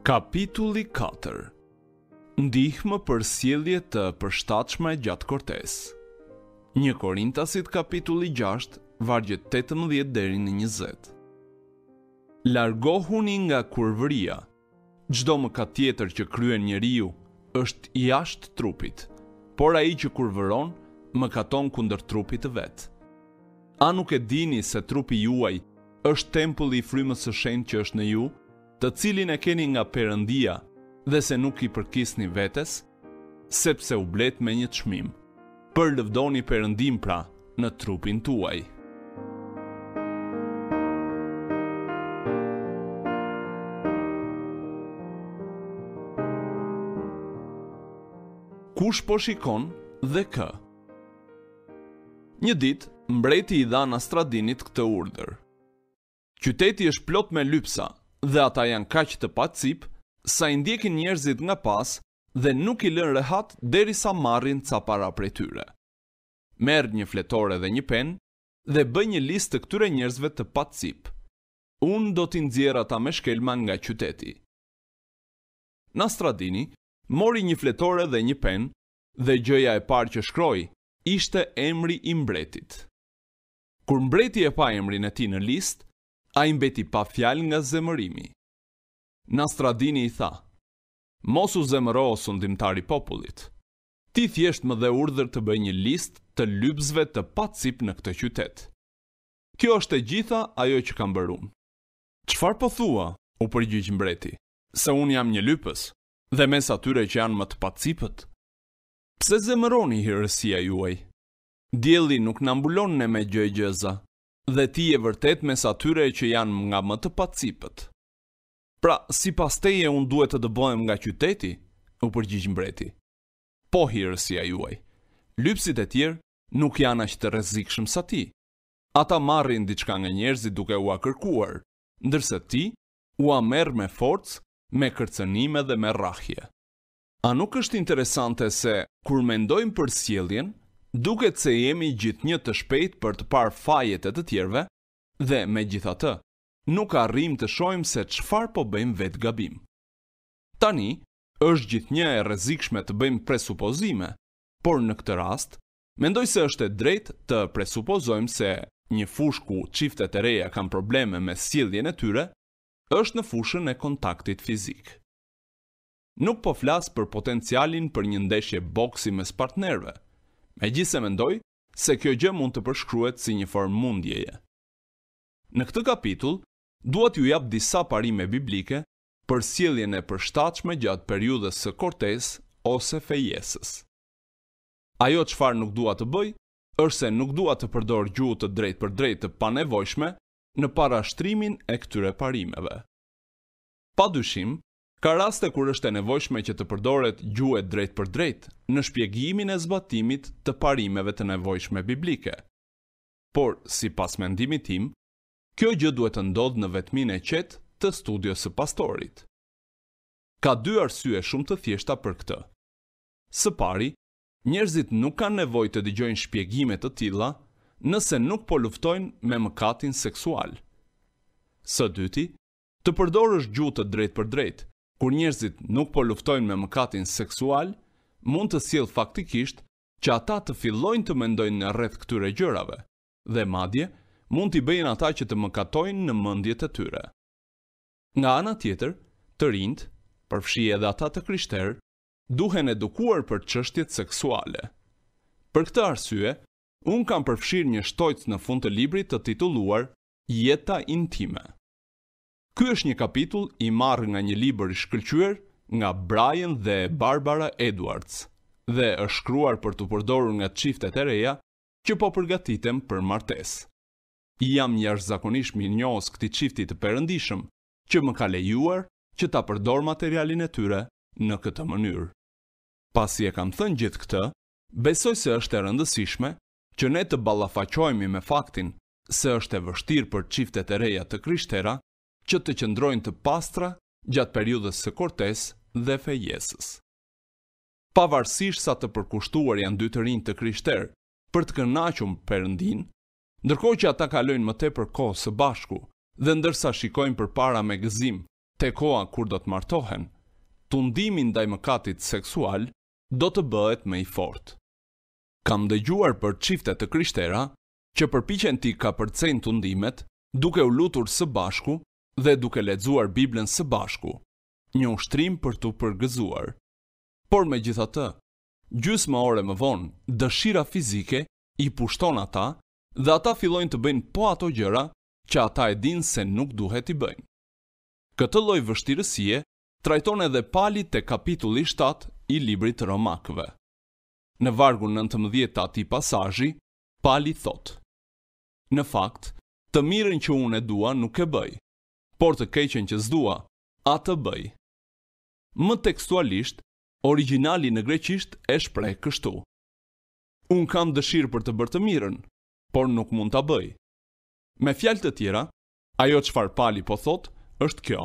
Kapitulli 4. Ndihmë për sjellje të përshtatshme gjatë Kortes. 1 Korintasit kapitulli 6, vargjet 18 deri në 20. Largohuni nga kurvëria. Çdo mëkat tjetër që kryen njeriu është jashtë trupit, por ai që kurvëron mëkaton kundër trupit të vet. A nuk e dini se trupi juaj është tempulli i frymës së shenjtë që është në ju, të cilin e keni nga Perëndia, dhe se nuk i përkisni vetes, sepse u blet me një çmim. Përlëvdoni Perëndin pra në trupin tuaj. Kush po shikon dhe kë? Një ditë, mbreti i dha Nastradinit këtë urdhër. Qyteti është plot me lypsa, dhe ata janë kaq të pacip, sa i ndjekin njerëzit nga pas dhe nuk i lën rehat derisa marrin ca para prej tyre. Merr një fletore dhe një penë dhe bëj një listë të këtyre njerëzve të pacip. Unë do t'i nxjerr ata me shkelma nga qyteti. Nastradini mori një fletore dhe një penë dhe gjëja e parë që shkroi ishte emri i mbretit. Kur mbreti e pa emrin e tij në listë, ai mbeti pa fjalë nga zemërimi. Nastradini i tha: "Mos u zemëro o sundimtar i popullit. Ti thjesht më dhe urdhër të bëj një listë të lypsve të pacip në këtë qytet. Kjo është e gjitha ajo që kam bërë unë." "Çfarë po thua?" u përgjigj mbreti. "Se unë jam një lypës, dhe mes atyre që janë më të pacipët. Pse zemëroni hirësia juaj? Dielli nuk na mbulon ne me gjë e gjëza, dhe ti je vërtet mes atyre që janë nga më të pacipët. Pra, sipas teje unë duhet të dëbohem nga qyteti?" u përgjigj mbreti. "Po hirësia juaj. Lypsit e tjerë nuk janë aq të rrezikshëm sa ti. Ata marrin diçka nga njerëzit duke ua kërkuar, ndërsa ti ua merr me forcë, me kërcënime dhe me rrahje. A nuk është interesante se kur mendojmë për sjelljen, duket se jemi gjithnjë të shpejt për të parë fajet e të tjerëve, dhe megjithatë, nuk arrim të shohim se çfarë po bëjmë vetë gabim. Tani, është gjithnjë e rrezikshme të bëjmë presupozime, por në këtë rast, mendoj se është e drejtë të presupozojmë se një fushë ku çiftet e reja kanë probleme me sjelljen e tyre, është në fushën e kontaktit fizik. Nuk po flas për potencialin për një ndeshje boksi mes partnerëve, megjithse mendoj se kjo gjë mund të përshkruhet si një formë mundjeje. Në këtë kapitull, dua t'ju jap disa parime biblike për sjelljen e përshtatshme gjatë periudhës së Kortes ose fejesës. Ajo çfarë nuk dua të bëj, është se nuk dua të përdor gjuhë të drejtë për drejtë të panevojshme në parashtrimin e këtyre parimeve. Padyshim, ka raste kur është e nevojshme që të përdoret gjuhë e drejtë për drejtë në shpjegimin e zbatimit të parimeve të nevojshme biblike. Por, sipas mendimit tim, kjo gjë duhet të ndodhë në vetminë e qetë të studios së pastorit. Ka dy arsye shumë të thjeshta për këtë. Së pari, njerëzit nuk kanë nevojë të dëgjojnë shpjegime të tilla nëse nuk po luftojnë me mëkatin seksual. Së dyti, të përdorësh gjuhë të drejtë për drejtë kur njerëzit nuk po luftojnë me mëkatin seksual, mund të sjellë faktikisht që ata të fillojnë të mendojnë në rreth këtyre gjërave, dhe madje mund t'i bëjnë ata që të mëkatojnë në mendjet e tyre. Nga ana tjetër, të rinjt, përfshi edhe ata të krishterë, duhen edukuar për çështjet seksuale. Për këtë arsye, unë kam përfshirë një shtojc në fund të librit të titulluar Jeta intime. Ky është një kapitull i marrë nga një libër i shkëlqyer nga Brian dhe Barbara Edwards dhe është shkruar për të përdorur nga çiftet e reja që po përgatiten për martesë. Jam jashtëzakonisht mirënjohës këtij çifti të perëndishëm që më ka lejuar që ta përdor materialin e tyre në këtë mënyrë. Pasi e kam thënë gjithë këtë, besoj se është e rëndësishme që ne të ballafaqohemi me faktin se është e vështirë për çiftet e reja të krishtera që të qëndrojnë të pastra gjatë periudhës së Kortes dhe fejesës. Pavarësisht sa të përkushtuar janë dy të rinj të krishterë për të kënaqur Perëndin, ndërkohë që ata kalojnë më tepër kohë së bashku dhe ndërsa shikojnë përpara me gëzim te koha kur do të martohen, tundimi ndaj mëkatit seksual do të bëhet më i fortë. Kam dëgjuar për çifte të krishterë që përpiqen t'i kapërcejnë tundimet duke u lutur së bashku dhe duke lexuar Biblën së bashku, një ushtrim për t'u përgëzuar. Por megjithatë, gjysmë ore më vonë, dëshira fizike i pushton ata dhe ata fillojnë të bëjnë po ato gjëra që ata e dinë se nuk duhet i bëjnë. Këtë lloj vështirësie trajton edhe Pali te kapitulli 7 i librit të Romakëve. Në vargun 19 të atij pasazhi, Pali thotë: "Në fakt, të mirën që unë e dua nuk e bëj, por të keqen që s'dua, atë bëj." Më tekstualisht, origjinali në greqisht e shpreh kështu: "Unë kam dëshirë për të bërë të mirën, por nuk mund ta bëj." Me fjalë të tjera, ajo çfarë Pali po thotë është kjo: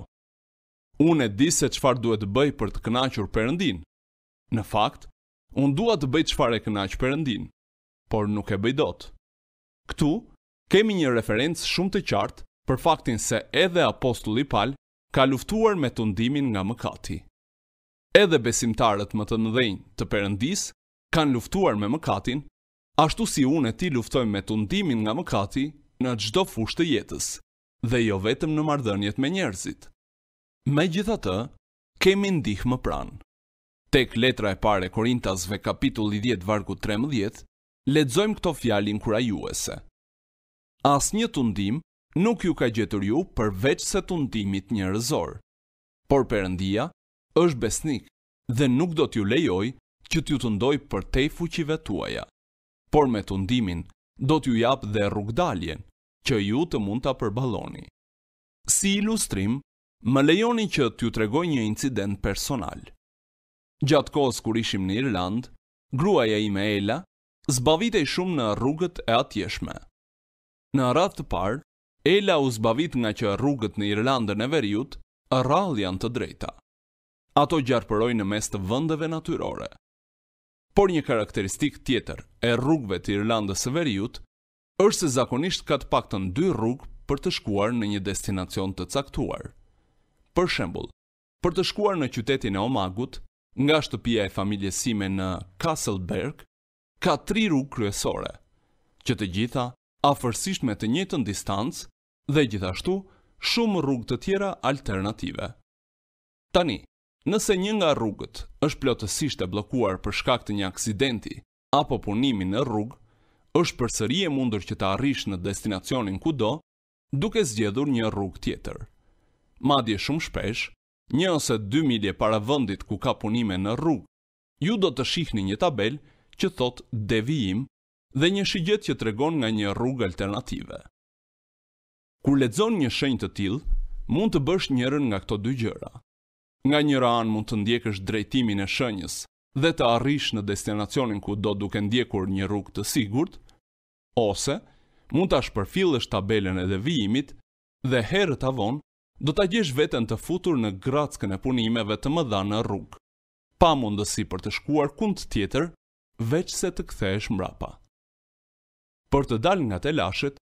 unë e di se çfarë duhet të bëj për të kënaqur Perëndin. Në fakt, unë dua të bëj çfarë e kënaq Perëndin, por nuk e bëj dot. Këtu kemi një referencë shumë të qartë për faktin se edhe apostulli Pal ka luftuar me tundimin nga mëkati. Edhe besimtarët më të mëdhenj të Perëndis kanë luftuar me mëkatin, ashtu si unë e ti luftojmë me tundimin nga mëkati në çdo fushë të jetës, dhe jo vetëm në marrëdhëniet me njerëzit. Megjithatë, kemi ndihmë pranë. Tek letra e parë e Korintasve kapitulli 10 vargu 13, lexojmë këto fjalë inkurajuese: "Asnjë tundim nuk ju ka gjetur ju përveç se tundimit njerëzor, por Perëndia është besnik dhe nuk do t'ju lejoj që t'ju tundoj përtej fuqive tuaja, por me tundimin do t'ju jap dhe rrugdaljen që ju të mund ta përballoni." Si ilustrim, më lejoni që t'ju tregoj një incident personal. Gjatë kohës kur ishim në Irlandë, gruaja ime Ela zbavitej shumë në rrugët e atjeshme. Në radhë të parë, Ela u zbavit nga që rrugët në Irlandën e Veriut rrallë janë të drejta. Ato gjarpërojnë në mes të vendeve natyrore. Por një karakteristikë tjetër e rrugëve të Irlandës së Veriut është se zakonisht ka të paktën 2 rrugë për të shkuar në një destinacion të caktuar. Për shembull, për të shkuar në qytetin e Omagut, nga shtëpia e familjes sime në Castleberg, ka 3 rrugë kryesore, që të gjitha afërsisht me të njëjtën distancë dhe gjithashtu shumë rrugë të tjera alternative. Tani, nëse një nga rrugët është plotësisht e bllokuar për shkak të një aksidenti apo punimi në rrugë, është përsëri e mundur që të arrish në destinacionin kudo, duke zgjedhur një rrugë tjetër. Madje shumë shpesh, 1 ose 2 milje para vendit ku ka punime në rrugë, ju do të shihni një tabel që thot devijim dhe një shigjet që tregon nga një rrugë alternative. Kur lexon një shenjë të tillë, mund të bësh njërin nga këto 2 gjëra. Nga njëra anë mund të ndjekësh drejtimin e shenjës dhe të arrish në destinacionin ku do duke ndjekur një rrugë të sigurt, ose mund ta shpërfillësh tabelën e devijimit dhe herët avon do ta gjesh veten të futur në grackën e punimeve të mëdha në rrugë, pa mundësi për të shkuar kund tjetër, veç se të kthehesh mbrapa. Për të dalë nga telashet,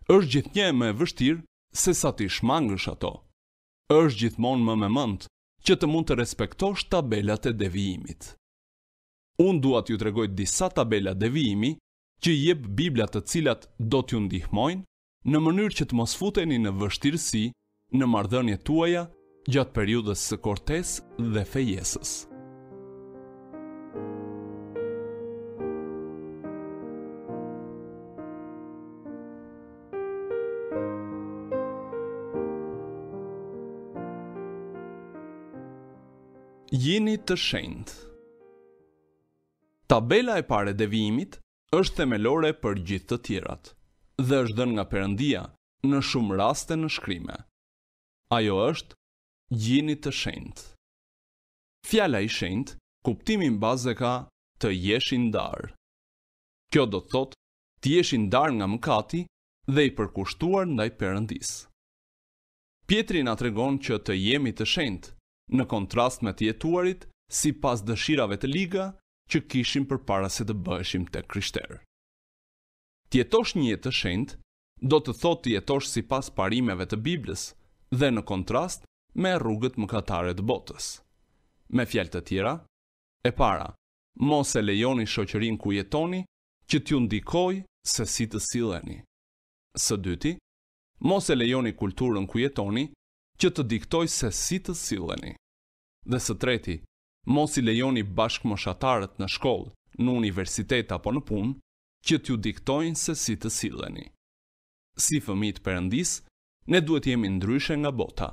është gjithnjë më e vështirë se sa ti shmangësh ato. Është gjithmonë më me mend që të mund të respektosh tabelat e devijimit. Unë dua t'ju tregoj disa tabela devijimi që jep Bibla të cilat do t'ju ndihmojnë në mënyrë që të mos futeni në vështirësi në marrëdhëniet tuaja gjatë periudhës së kortesë dhe fejesës. Jini të shenjtë. Tabela e parë e devijimit është themelore për gjithë të tjerat dhe është dhënë nga Perëndia në shumë raste në shkrime. Ajo është: jini të shenjtë. Fjala i shenjtë, kuptimin bazë ka të jesh i ndarë. Kjo do të thotë të jesh i ndarë nga mëkati dhe i përkushtuar ndaj Perëndisë. Pietri na tregon që të jemi të shenjtë në kontrast me të jetuarit sipas dëshirave të liga që kishim përpara se të bëheshim tek krishterë. Të jetosh një jetë të shenjtë do të thotë të jetosh sipas parimeve të Biblës dhe në kontrast me rrugët mëkatare të botës. Me fjalë të tjera, e para, mos e lejoni shoqërinë ku jetoni që t'ju ndikojë se si të silleni. Së dyti, mos e lejoni kulturën ku jetoni që të diktojë se si të silleni. Dhe së treti, mos i lejoni bashkëmoshatarët në shkollë, në universitet apo në punë që t'ju diktojnë se si të silleni. Si fëmijë të Perëndis, ne duhet jemi ndryshe nga bota.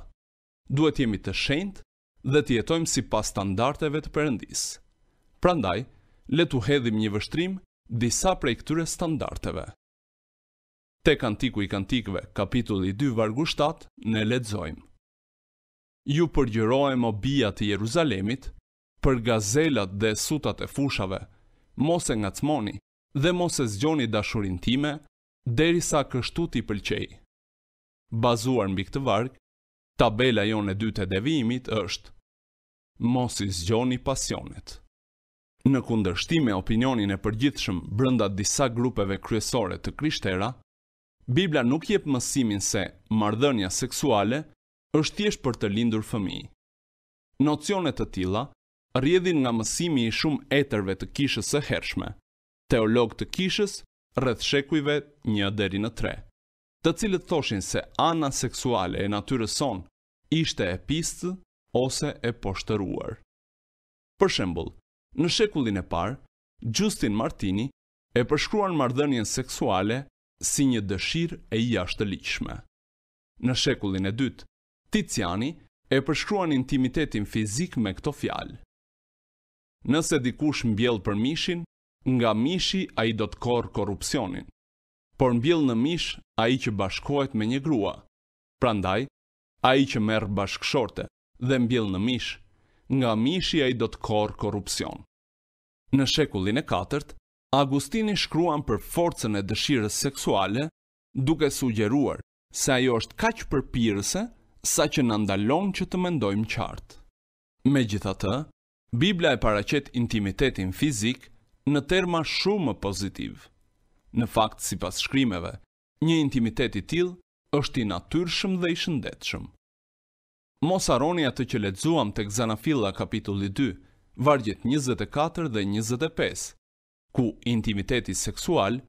Duhet jemi të shenjtë dhe të jetojmë sipas standardeve të Perëndis. Prandaj, le t'u hedhim një vështrim disa prej këtyre standardeve. Te Kantiku i Kantikëve, kapitulli 2, vargu 7, ne lexojmë: Ju përgjërohem o bija të Jeruzalemit, për gazelat dhe sutat e fushave, mos e ngacmoni dhe mos e zgjoni dashurinë time, derisa kështu t'i pëlqej. Bazuar mbi këtë varg, tabela jonë e dytë e devijimit është: mos i zgjoni pasionet. Në kundërshtim me opinionin e përgjithshëm brenda disa grupeve kryesore të krishterë, Bibla nuk jep mësimin se marrëdhënia seksuale është thjesht për të lindur fëmijë. Nocione të tilla rrjedhin nga mësimi i shumë etërve të kishës së hershme, teologë të kishës rreth shekujve 1 deri në 3, të cilët thoshin se ana seksuale e natyrës sonë ishte e pistë ose e poshtëruar. Për shembull, në shekullin e parë, Justin Martini e përshkruan marrëdhënien seksuale si një dëshirë e jashtëligjshme. Në shekullin e dytë, Tiziani e përshkruan intimitetin fizik me këto fjalë: Nëse dikush mbjell për mishin, nga mishi ai do të korrë korrupsionin, por mbjell në mish ai që bashkohet me një grua. Prandaj, ai që merr bashkëshorte dhe mbjell në mish, nga mishi ai do të korrë korrupsion. Në shekullin e katërt, Agustini shkruan për forcën e dëshirës seksuale, duke sugjeruar se ajo është kaq përpirëse sa që na ndalon që të mendojmë qartë. Megjithatë, Bibla e paraqet intimitetin fizik në terma shumë më pozitiv. Në fakt, sipas shkrimeve, një intimitet i tillë është i natyrshëm dhe i shëndetshëm. Mos harroni atë që lexuam tek Zanafilla kapitulli 2, vargjet 24 dhe 25, ku intimiteti seksual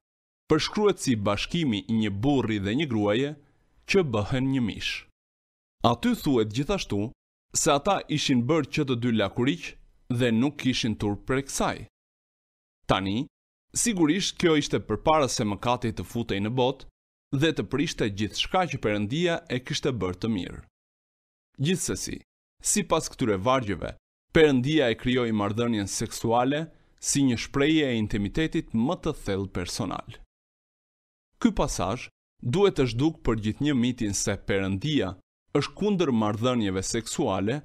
përshkruhet si bashkimi i një burri dhe një gruaje që bëhen një mish. Aty thuhet gjithashtu se ata ishin bërë që të dy lakuriq dhe nuk kishin turp prej kësaj. Tani, sigurisht kjo ishte përpara se mëkati të futej në botë dhe të prishte gjithçka që Perëndia e kishte bërë të mirë. Gjithsesi, sipas këtyre vargjeve, Perëndia e krijoi marrëdhënien seksuale si një shprehje e intimitetit më të thellë personal. Ky pasazh duhet të zhduk për gjithnjë mitin se Perëndia është kundër marrëdhënieve seksuale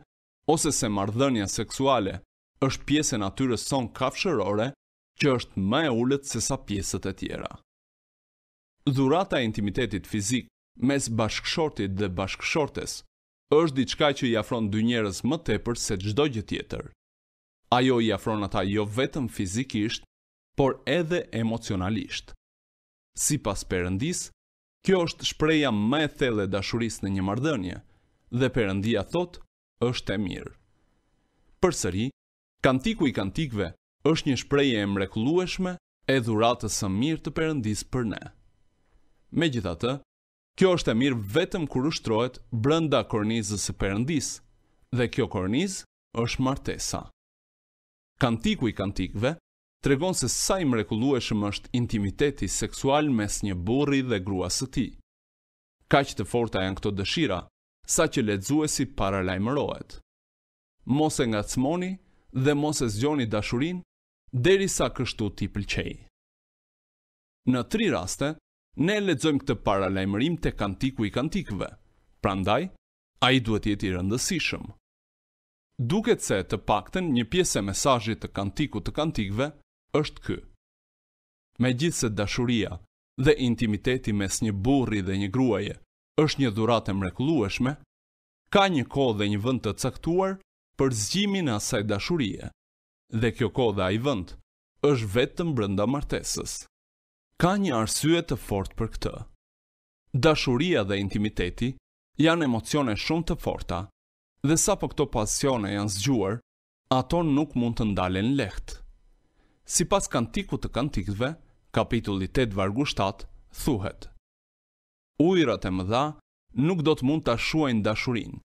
ose se marrëdhënia seksuale është pjesë e natyrës sonë kafshërore që është më e ulët se sa pjesët e tjera. Dhurata e intimitetit fizik mes bashkëshortit dhe bashkëshortes është diçka që i afron dy njerëz më tepër se çdo gjë tjetër. Ajo i afron ata jo vetëm fizikisht, por edhe emocionalisht. Sipas Perëndis, kjo është shprehja më e thellë e dashurisë në një marrëdhënie, dhe Perëndia thotë, është e mirë. Përsëri, Kantiku i Kantikëve është një shprehje e mrekullueshme e dhuratës së mirë të Perëndis për ne. Megjithatë, kjo është e mirë vetëm kur ushtrohet brenda kornizës së Perëndis, dhe kjo kornizë është martesa. Kantiku i Kantikëve tregon se sa i mrekullueshëm është intimiteti seksual mes një burri dhe gruas së tij. Kaq të forta janë këto dëshira, sa që lexuesi paralajmërohet. Mos e ngacmoni dhe mos e zgjoni dashurinë derisa kështu t'i pëlqej. Në 3 raste, ne lexojmë këtë paralajmërim te Kantiku i Kantikëve. Prandaj, ai duhet jetë i rëndësishëm. Duket se të paktën një pjesë e mesazhit të Kantikut të Kantikëve është ky. Megjithse dashuria dhe intimiteti mes një burri dhe një gruaje është një dhuratë e mrekullueshme, ka një kohë dhe një vend të caktuar për zgjimin e asaj dashurie, dhe kjo kohë dhe ai vend është vetëm brenda martesës. Ka një arsye të fortë për këtë. Dashuria dhe intimiteti janë emocione shumë të forta Dhe sapo këto pasione janë zgjuar, ato nuk mund të ndalen lehtë. Sipas Kantikut të Kantikëve, kapitulli 8 vargu 7, thuhet: Ujërat e mëdha nuk do të mund ta shuajnë dashurinë,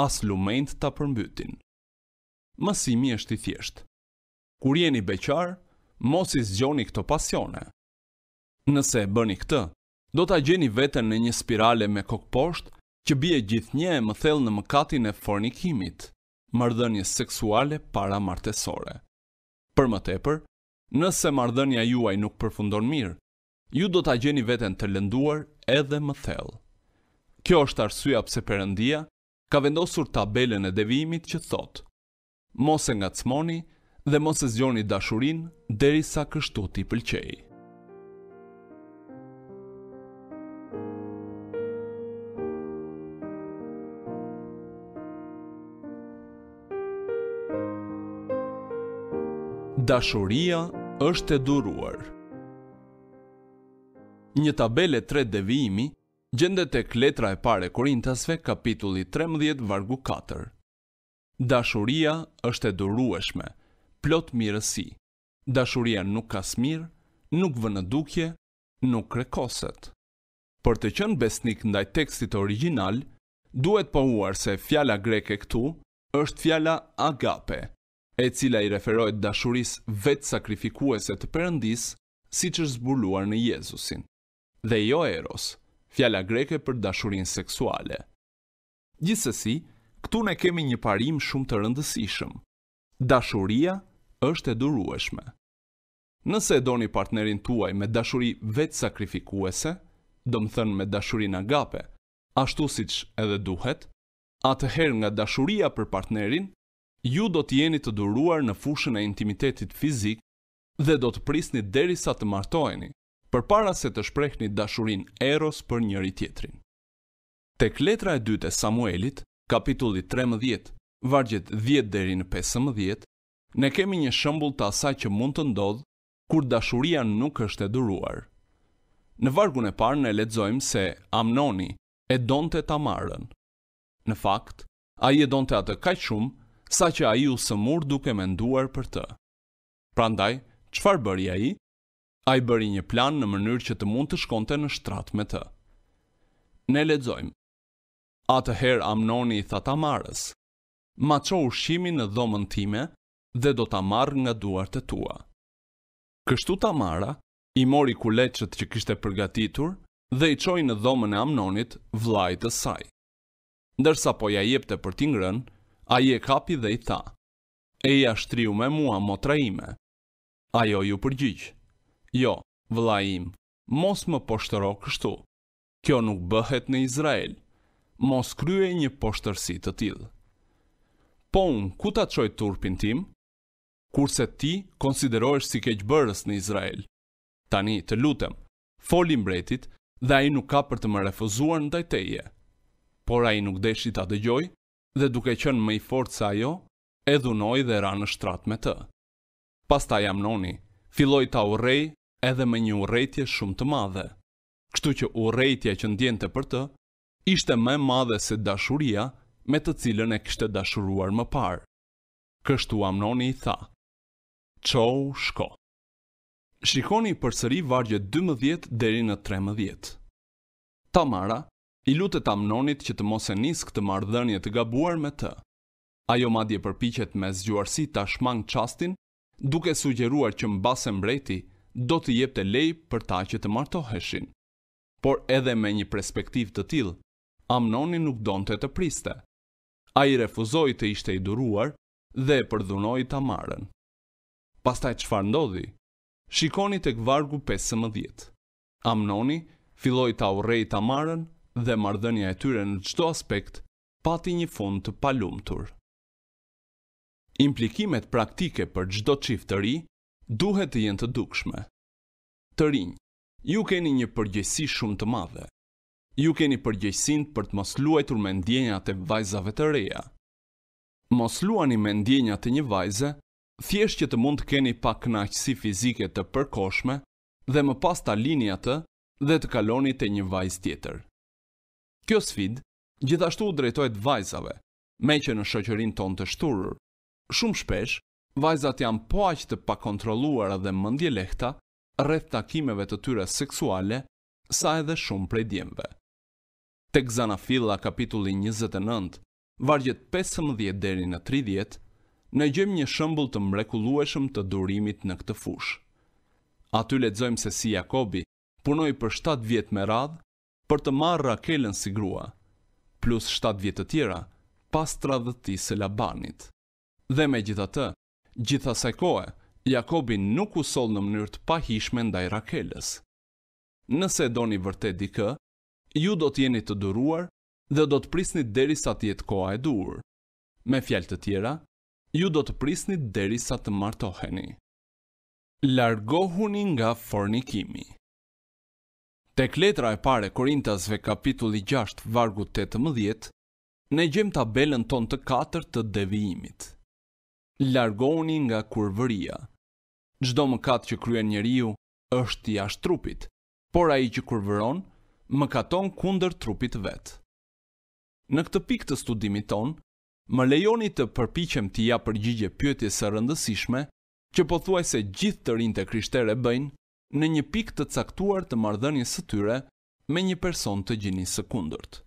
as lumenjt ta përmbytin. Mësimi është i thjeshtë. Kur jeni beqar, mos i zgjoni këto pasione. Nëse e bëni këtë, do ta gjeni veten në një spirale me kokë poshtë që bie gjithnjë e më thellë në mëkatin e fornikimit, marrëdhënies seksuale paramartesore. Për më tepër, nëse marrëdhënia juaj nuk përfundon mirë, ju do ta gjeni veten të lënduar edhe më thellë. Kjo është arsyeja pse Perëndia ka vendosur tabelën e devijimit që thotë: Mos e ngacmoni dhe mos e zgjoni dashurinë derisa kështu t'i pëlqejë. Dashuria është e duruar. Një tabelë e tretë devijimi gjendet tek letra e parë e Korintasve, kapitulli 13, vargu 4. Dashuria është e durueshme, plot mirësi. Dashuria nuk ka smir, nuk vën në dukje, nuk krekoset. Për të qenë besnik ndaj tekstit origjinal, duhet pohuar se fjala greke këtu është fjala agape, e cila i referohet dashurisë vetë sakrifikuese të Perëndisë, siç është zbuluar në Jezusin, dhe jo eros, fjala greke për dashurinë seksuale. Gjithsesi, këtu ne kemi një parim shumë të rëndësishëm. Dashuria është e durueshme. Nëse e doni partnerin tuaj me dashuri vetë sakrifikuese, domethënë me dashurinë agape, ashtu siç edhe duhet, atëherë nga dashuria për partnerin, ju do të jeni të duruar në fushën e intimitetit fizik dhe do të prisni derisa të martoheni, përpara se të shprehni dashurinë eros për njëri tjetrin. Tek letra e dytë e Samuelit, kapitulli 13, vargjet 10 deri në 15, ne kemi një shembull të asaj që mund të ndodhë kur dashuria nuk është e duruar. Në vargun e parë ne lexojmë se Amnoni e donte Tamarën. Në fakt, ai e donte atë kaq shumë sa që ai u sëmur duke menduar për të. Prandaj, çfarë bëri ai? Ai bëri një plan në mënyrë që të mund të shkonte në shtrat me të. Ne lexojmë: Atëherë Amnoni i tha Tamarës: Ma ço ushqimin në dhomën time dhe do ta marr nga duart e tua. Kështu Tamara i mori kuleçët që kishte përgatitur dhe i çoi në dhomën e Amnonit, vllait të saj. Ndërsa po ja jepte për t'i ngrënë, ai e kapi dhe i tha: Eja shtriu me mua, motra ime. Ajo ju përgjigj: Jo, vëlla im, mos më poshtëro kështu. Kjo nuk bëhet në Izrael. Mos krye një poshtërsi të tillë. Po unë, ku ta çoj turpin tim? Kurse ti konsiderohesh si keqbërës në Izrael. Tani, të lutem, foli mbretit dhe ai nuk ka për të më refuzuar ndaj teje. Por ai nuk deshi ta dëgjoj dhe duke qenë më i fortë se ajo, e dhunoi dhe ra në shtrat me të. Pastaj Amnoni filloi ta urrej edhe me një urrejtje shumë të madhe. Kështu që urrejtja që ndjente për të ishte më e madhe se dashuria me të cilën e kishte dashuruar më parë. Kështu Amnoni i tha: Çou, shko. Shikoni përsëri vargjet 12 deri në 13. Tamara i lutet Amnonit që të mos e nisë këtë marrëdhënie të gabuar me të. Ajo madje përpiqet me zgjuarsi ta shmang çastin, duke sugjeruar që mbase mbreti do t'i jepte lej për ta që të martoheshin. Por edhe me një perspektivë të tillë, Amnoni nuk donte të priste. Ai refuzoi të ishte i duruar dhe e përdhunoi Tamarën. Pastaj çfarë ndodhi? Shikoni tek vargu 15. Amnoni filloi ta urrej Tamarën dhe marrëdhënia e tyre në çdo aspekt pati një fund të palumtur. Implikimet praktike për çdo çift të ri duhet të jenë të dukshme. Të rinj, ju keni një përgjegjësi shumë të madhe. Ju keni përgjegjësinë për të mos luajtur me ndjenjat e vajzave të reja. Mos luani me ndjenjat e një vajze, thjesht që të mund të keni pak kënaqësi fizike të përkohshme dhe më pas ta lini atë dhe të kaloni te një vajzë tjetër. Kjo sfidë gjithashtu u drejtohet vajzave, me që në shoqërinë tonë të shturur, shumë shpesh, vajzat janë po aq të pakontrolluara dhe mendjelehta rreth takimeve të tyre seksuale, sa edhe shumë prej djemve. Tek Zanafilla kapitulli 29, vargjet 15 deri në 30, ne gjejmë një shembull të mrekullueshëm të durimit në këtë fushë. Aty lexojmë se si Jakobi punoi për 7 vjet me radhë për të marrë Rakelën si grua, plus 7 vjet të tjera pas tradhëtisë së Labanit. Dhe megjithatë, gjithë asaj kohe, Jakobi nuk u soll në mënyrë të pahishme ndaj Rakelës. Nëse doni vërtet dikë, ju do të jeni të duruar dhe do të prisni derisa të jetë koha e duhur. Me fjalë të tjera, ju do të prisni derisa të martoheni. Largohuni nga fornikimi. Tek letra e parë Korintasve kapitulli 6 vargu 18, ne gjejmë tabelën tonë të 4 të devijimit. Largohuni nga kurvëria. Çdo mëkat që kryen njeriu është jashtë trupit, por ai që kurvëron mëkaton kundër trupit vet. Në këtë pikë të studimit ton, më lejoni të përpiqem t'i jap përgjigje pyetjes së rëndësishme që pothuajse gjithë të rinjtë e krishterë bëjnë në një pikë të caktuar të marrëdhënies së tyre me një person të gjinisë së kundërt.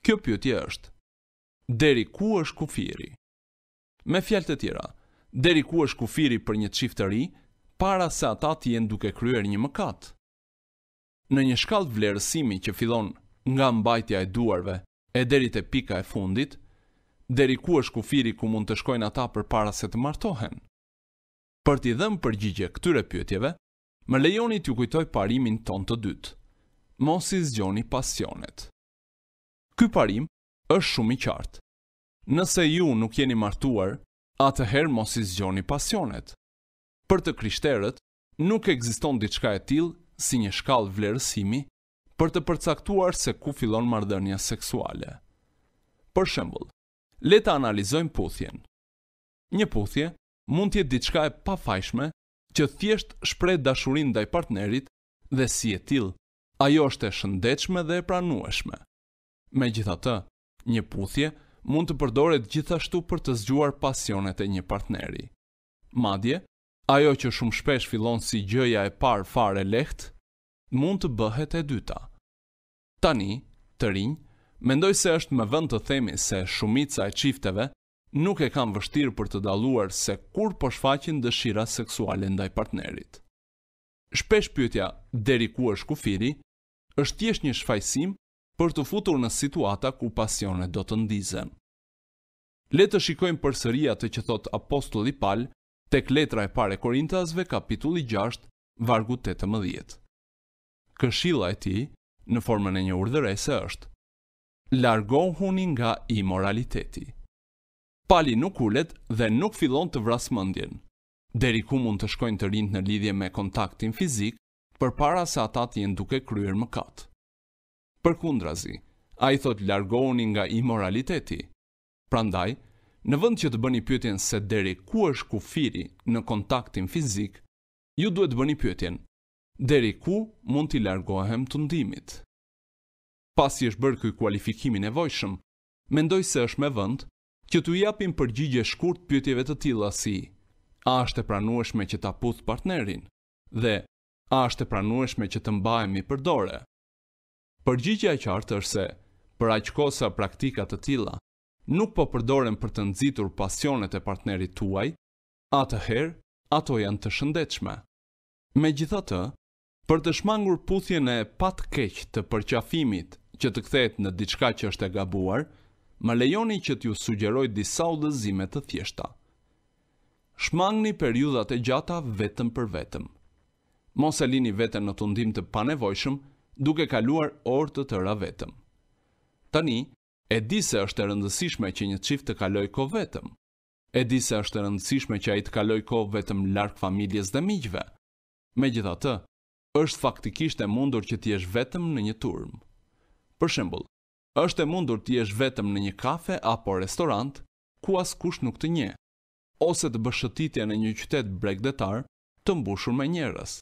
Kjo pyetje është: deri ku është kufiri? Me fjalë të tjera, deri ku është kufiri për një çift të ri para se ata të jenë duke kryer një mëkat? Në një shkallë vlerësimi që fillon nga mbajtja e duarve e deri te pika e fundit, deri ku është kufiri ku mund të shkojnë ata përpara se të martohen? Për t'i dhënë përgjigje këtyre pyetjeve, më lejoni t'ju kujtoj parimin ton të dytë. Mos i zgjoni pasionet. Ky parim është shumë i qartë. Nëse ju nuk jeni martuar, atëherë mos i zgjoni pasionet. Për të krishterët, nuk ekziston diçka e tillë si një shkallë vlerësimi për të përcaktuar se ku fillon marrëdhënia seksuale. Për shembull, le ta analizojmë puthjen. Një puthje mund të jetë diçka e pafajshme që thjesht shpreh dashurinë ndaj partnerit dhe si e tillë, ajo është e shëndetshme dhe e pranueshme. Megjithatë, një puthje mund të përdoret gjithashtu për të zgjuar pasionet e një partneri. Madje, ajo që shumë shpesh fillon si gjëja e parë fare lehtë, mund të bëhet e dyta. Tani, të rinj, mendoj se është më vend të themi se shumica e çifteve nuk e kanë vështirë për të dalluar se kur po shfaqin dëshira seksuale ndaj partnerit. Shpesh pyetja deri ku është kufiri është thjesht një shfaqsim për të futur në situata ku pasionet do të ndizen. Le të shikojmë përsëri atë që thot apostulli Paul tek letra e parë e Korintasve kapitulli 6 vargu 18. Këshilla e tij në formën e një urdhërese është: largohuni nga imoraliteti. Pali nuk ulet dhe nuk fillon të vrasmendjen, deri ku mund të shkojnë të rinjt në lidhje me kontaktin fizik përpara se ata të jenë duke kryer mëkat. Përkundrazi, ai thot largohuni nga imoraliteti. Prandaj, në vend që të bëni pyetjen se deri ku është kufiri në kontaktin fizik, ju duhet të bëni pyetjen: deri ku mund t'i largohem tundimit? Pasi është bërë ky kualifikim i nevojshëm, mendoj se është me vend që t'u japim përgjigje shkurt pyetjeve të tilla si: a është e pranueshme që ta puth partnerin? Dhe a është e pranueshme që të mbahemi për dore? Përgjigjja e qartë është se, për aq kohë sa praktika të tilla nuk po përdoren për të nxitur pasionet e partnerit tuaj, atëherë ato janë të shëndetshme. Megjithatë, për të shmangur puthjen e patkeq të përqafimit që të kthehet në diçka që është e gabuar, më lejoni që t'ju sugjeroj disa udhëzime të thjeshta. Shmangni periudhat e gjata vetëm për vetëm. Mos e lini veten në tundim të panevojshëm duke kaluar orë të tëra vetëm. Tani, e di se është e rëndësishme që një çift të kalojë kohë vetëm. E di se është e rëndësishme që ai të kalojë kohë vetëm larg familjes dhe miqve. Megjithatë, është faktikisht e mundur që të jesh vetëm në një turm. Për shembull, është e mundur të jesh vetëm në një kafe apo restorant ku askush nuk të njeh, ose të bësh shëtitje në një qytet bregdetar të mbushur me njerëz.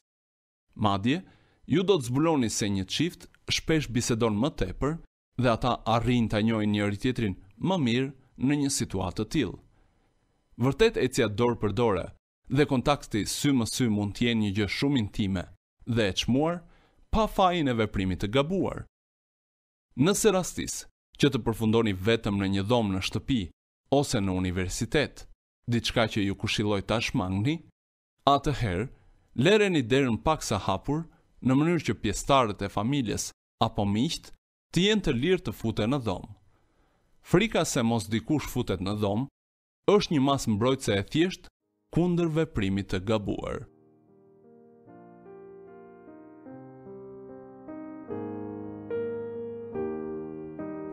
Madje, ju do të zbuloni se një çift shpesh bisedon më tepër dhe ata arrin ta njohin njëri tjetrin më mirë në një situatë të tillë. Vërtet ecja dorë për dore dhe kontakti sy më sy mund të jenë një gjë shumë intime dhe e çmuar pa fajin e veprimit të gabuar. Nëse rastis që të përfundoni vetëm në një dhomë në shtëpi ose në universitet, diçka që ju këshilloj ta shmangni, atëherë lëreni derën paksa hapur në mënyrë që pjesëtarët e familjes apo miqt të jenë të lirë të futen në dhomë. Frika se mos dikush futet në dhomë është një mas mbrojtëse e thjesht kundër veprimit të gabuar.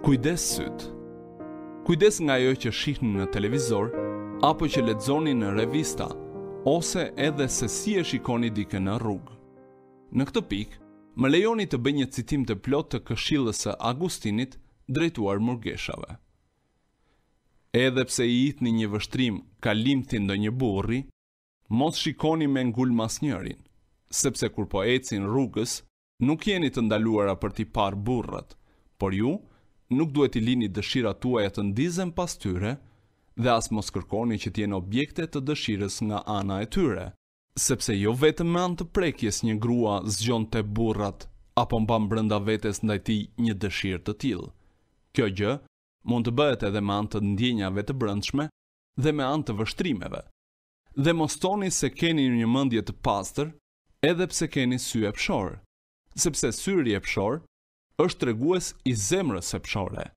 Kujdes syt. Kujdes nga ajo që shihni në televizor apo që lexoni në revista ose edhe se si e shikoni dikën në rrugë. Në këtë pikë, më lejoni të bëj një citim të plot të këshillës së Agustinit drejtuar murgeshave. Edhe pse i ithni një vështrim kalimthi ndonjë burri, mos shikoni me ngulm asnjërin, sepse kur po ecin rrugës, nuk jeni të ndaluara për t'i parë burrat, por ju nuk duhet i lini dëshirat tuaja të ndizen pas tyre dhe as mos kërkoni që t'jenë objekte të dëshirës nga ana e tyre, sepse jo vetëm me anë të prekjes një grua zgjon te burrat apo mban brenda vetes ndaj tij një dëshirë të tillë. Kjo gjë mund të bëhet edhe me anë të ndjenjave të brendshme dhe me anë të vështrimeve. Dhe mos thoni se keni një mendje të pastër edhe pse keni sy e pshor, sepse syri e pshor është tregues i zemrës së pshore.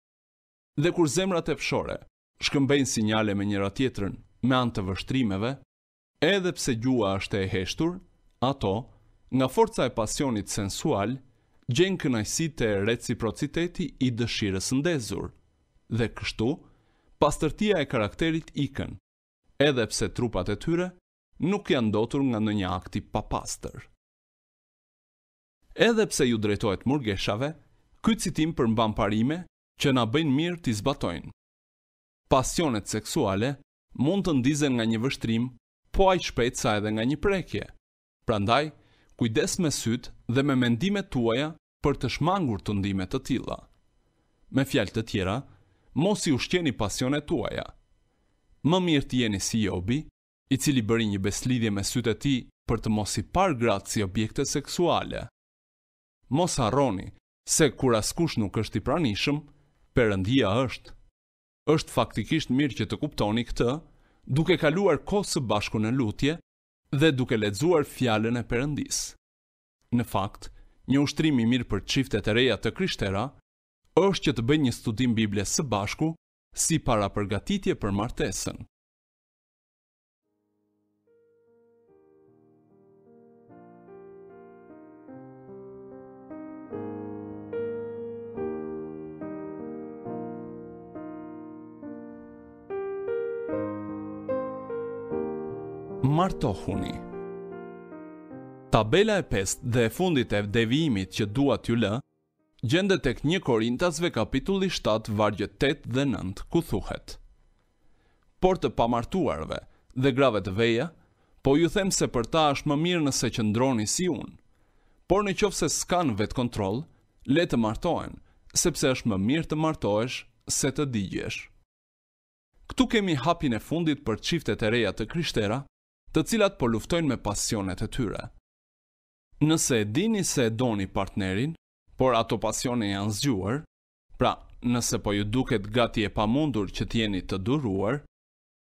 Dhe kur zemrat e pshore shkëmbejnë sinjale me njëra tjetrën me anë të vështrimeve, edhe pse gjua është e heshtur, ato, nga forca e pasionit sensual, gjenë kënaqësi te reciprociteti i dëshirës së ndezur, dhe kështu, pastërtia e karakterit ikën, edhe pse trupat e tyre nuk janë ndotur nga ndonjë akt i papastër. Edhe pse ju drejtohet murgeshave, ky citim përmban parime që na bëjnë mirë t'i zbatojnë. Pasionet seksuale mund të ndizen nga një vështrim, po aq shpejt sa edhe nga një prekje. Prandaj, kujdes me syt dhe me mendimet tuaja për të shmangur të ndime të tilla. Me fjalë të tjera, mos i ushqeni pasionet tuaja. Më mirë të jeni si Jobi, i cili bëri një beslidhje me sytë e tij për të mos i parë gratë si objekte seksuale. Mos harroni se kur askush nuk është i pranishëm, Perëndia është. Është faktikisht mirë që të kuptoni këtë, duke kaluar kohë së bashku në lutje dhe duke lexuar fjalën e Perëndisë. Në fakt, një ushtrim i mirë për çiftet e reja të krishtera është që të bëjnë një studim Biblës së bashku si parapërgatitje për martesën. Martohuni. Tabela e 5 dhe e fundit e devijimit që dua t'ju lë, gjendet tek 1 Korintasve kapitulli 7 vargjet 8 dhe 9, ku thuhet: Por të pamartuarve dhe grave të veja, po ju them se për ta është më mirë nëse qëndroni si unë. Por në qoftë se s'kan vetë kontroll, le të martohen, sepse është më mirë të martohesh se të digjesh. Ktu kemi hapin e fundit për çiftet e reja të krishtera, të cilat po luftojnë me pasionet e tyre. Nëse e dini se e doni partnerin, por ato pasione janë zgjuar, pra nëse po ju duket gati e pamundur që t'jeni të duruar,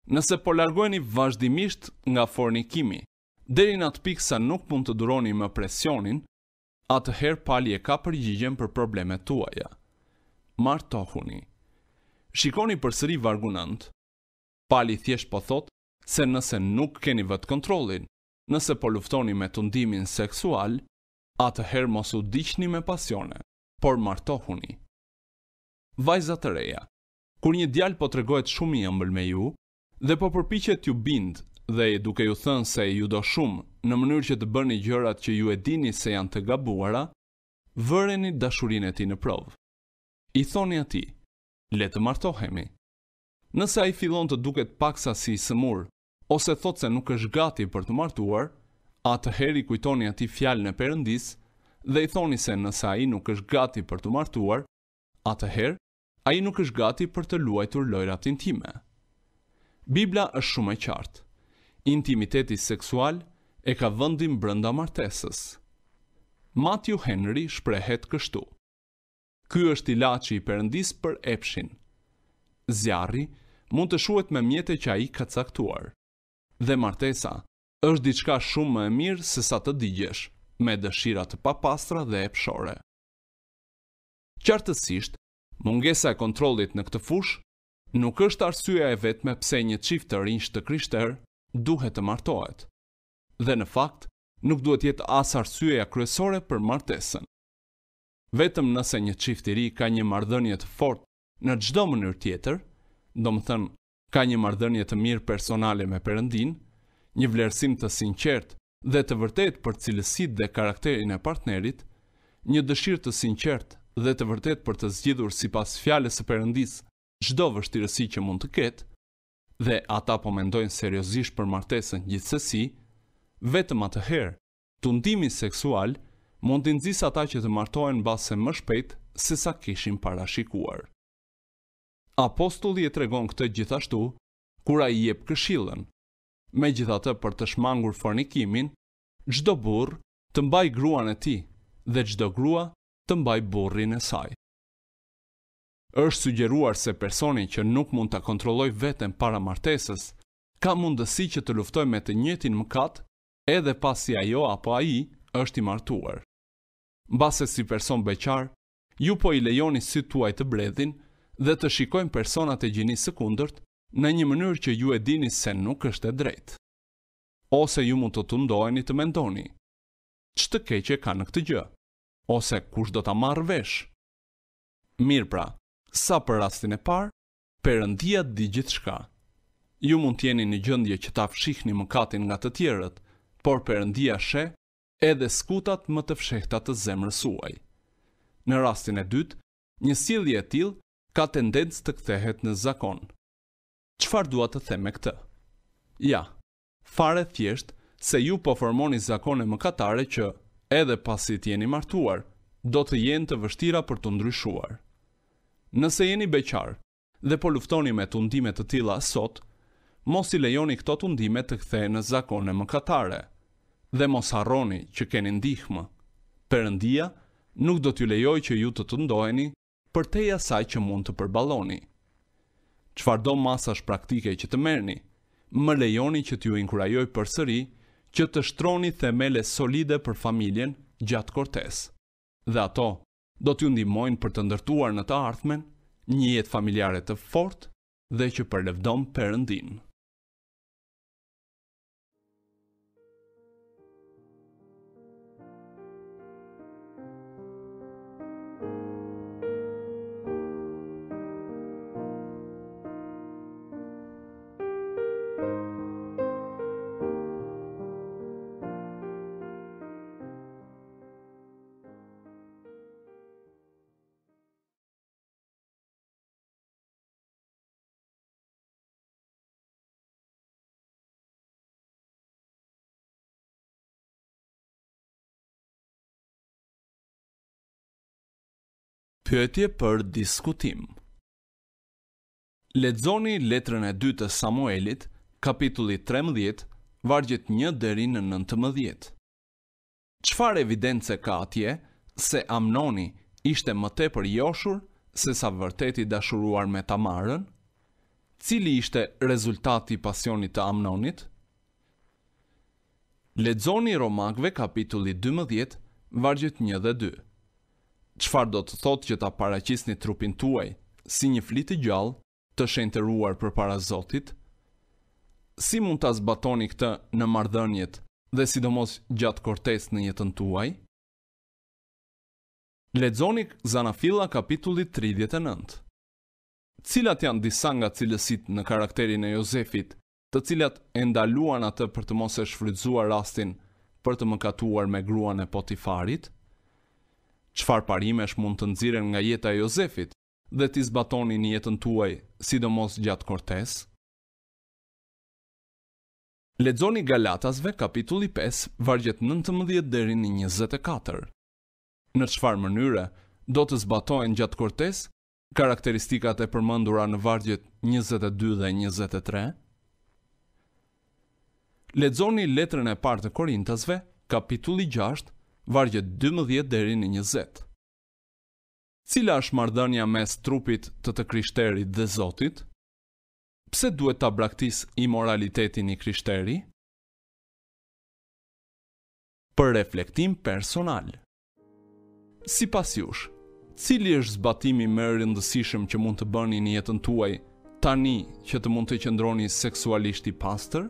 nëse po largoheni vazhdimisht nga fornikimi, deri në atë pikë sa nuk mund të duroni më presionin, atëherë pali e ka përgjigjen për problemet tuaja. Martohuni. Shikoni përsëri vargu 9. Pali thjesht po thot se nëse nuk keni vetë kontrollin, nëse po luftoni me tundimin seksual, atëherë mos u diqni me pasione, por martohuni. Vajza të reja, kur një djalë po tregohet shumë i ëmbël me ju dhe po përpiqet ju bind dhe duke ju thënë se ju do shumë në mënyrë që të bëni gjërat që ju e dini se janë të gabuara, vëreni dashurinë e tij në provë. I thoni atij: le të martohemi. Nëse ai fillon të duket paksa si i sëmur, ose thot se nuk është gati për të martuar, atëherë i kujtoni atij fjalën e Perëndisë dhe i thoni se nëse ai nuk është gati për të martuar, atëherë ai nuk është gati për të luajtur lojrat intime. Bibla është shumë e qartë. Intimiteti seksual e ka vendin brenda martesës. Matthew Henry shprehet kështu: Ky është ilaçi i Perëndis për epshin. Zjarri mund të shuhet me mjete që ai ka caktuar. Dhe martesa është diçka shumë më e mirë se sa të digjesh, me dëshira të papastra dhe epshore. Qartësisht, mungesa e kontrollit në këtë fushë nuk është arsyeja e vetme pse një çift të rinj të krishterë duhet të martohet. Dhe në fakt, nuk duhet jetë as arsyeja kryesore për martesën. Vetëm nëse një çift i ri ka një marrëdhënie të fortë në çdo mënyrë tjetër, domethënë ka një marrëdhënie të mirë personale me Perëndin, një vlerësim të sinqertë dhe të vërtetë për cilësitë dhe karakterin e partnerit, një dëshirë të sinqertë dhe të vërtetë për të zgjidhur sipas fjalës së Perëndis çdo vështirësi që mund të ketë, dhe ata po mendojnë seriozisht për martesën gjithsesi, vetëm atëherë tundimi seksual mund të nxjisë ata që të martohen mbase më shpejt se sa kishin parashikuar. Apostulli e tregon këtë gjithashtu kur ai jep këshillën. Megjithatë, për të shmangur fornikimin, çdo burr të mbaj gruan e tij dhe çdo grua të mbaj burrin e saj. Është sugjeruar se personi që nuk mund ta kontrollojë veten para martesës ka mundësi që të luftojë me të njëjtin mëkat edhe pasi ajo apo ai është i martuar. Mbase si person beqar, ju po i lejoni sytë tuaj të bredhin dhe të shikojnë personat e gjinisë së kundërt në një mënyrë që ju e dini se nuk është e drejtë. Ose ju mund të tundoheni të mendoni: ç'të keqe ka në këtë gjë? Ose kush do ta marrë vesh? Mirë pra, sa për rastin e parë, Perëndia di gjithçka. Ju mund të jeni në gjendje që ta fshihni mëkatin nga të tjerët, por Perëndia sheh edhe skutat më të fshehta të zemrës suaj. Në rastin e dytë, një sjellje e tillë ka tendencë të kthehet në zakon. Çfarë dua të them me këtë? Ja, fare thjesht se ju po formoni zakone mëkatare që, edhe pasi të jeni martuar, do të jenë të vështira për të ndryshuar. Nëse jeni beqar dhe po luftoni me tundime të tilla sot, mos i lejoni këto tundime të kthehen në zakone mëkatare. Dhe mos harroni që keni ndihmë. Perëndia nuk do t'ju lejojë që ju të tundoheni përtej asaj që mund të përballoni. Çfarëdo masash praktike që të merrni, më lejoni që t'ju inkurajoj përsëri që të shtroni themele solide për familjen gjatë kortesë. Dhe ato do t'ju ndihmojnë për të ndërtuar në të ardhmen një jetë familjare të fortë dhe që përlevdon Perëndin. Pyetje për diskutim. Lexoni letrën e 2 të Samuelit, kapitulli 13, vargjet 1 deri në 19. Çfarë evidence ka atje se Amnoni ishte më tepër joshur se sa vërtet i dashuruar me Tamarën? Cili ishte rezultati i pasionit të Amnonit? Lexoni Romakëve kapitulli 12, vargjet 1 dhe 2. Çfarë do të thotë që ta paraqisni trupin tuaj si një flit të gjallë, të shenjtëruar përpara Zotit? Si mund ta zbatoni këtë në marrëdhëniet dhe sidomos gjatë kortesës në jetën tuaj? Lexoni Zanafilla kapitulli 39. Cilat janë disa nga cilësitë në karakterin e Jozefit, të cilat e ndaluan atë për të mos e shfrytzuar rastin për të mëkatuar me gruan e Potifarit? Çfarë parimesh mund të nxirren nga jeta e Jozefit dhe t'i zbatoni në jetën tuaj, sidomos gjatë kortesës? Lexoni Galatasve kapitulli 5, vargjet 19 deri në 24. Në çfarë mënyre do të zbatohen gjatë kortesës karakteristikat e përmendura në vargjet 22 dhe 23. Lexoni letrën e parë të Korintasve, kapitulli 6, vargjet 12 deri në 20. Cila është marrëdhënia mes trupit të krishterit dhe Zotit? Pse duhet ta braktisë imoralitetin i krishteri? Për reflektim personal. Sipas jush, cili është zbatimi më i rëndësishëm që mund të bëni në jetën tuaj tani që të mund të qëndroni seksualisht i pastër?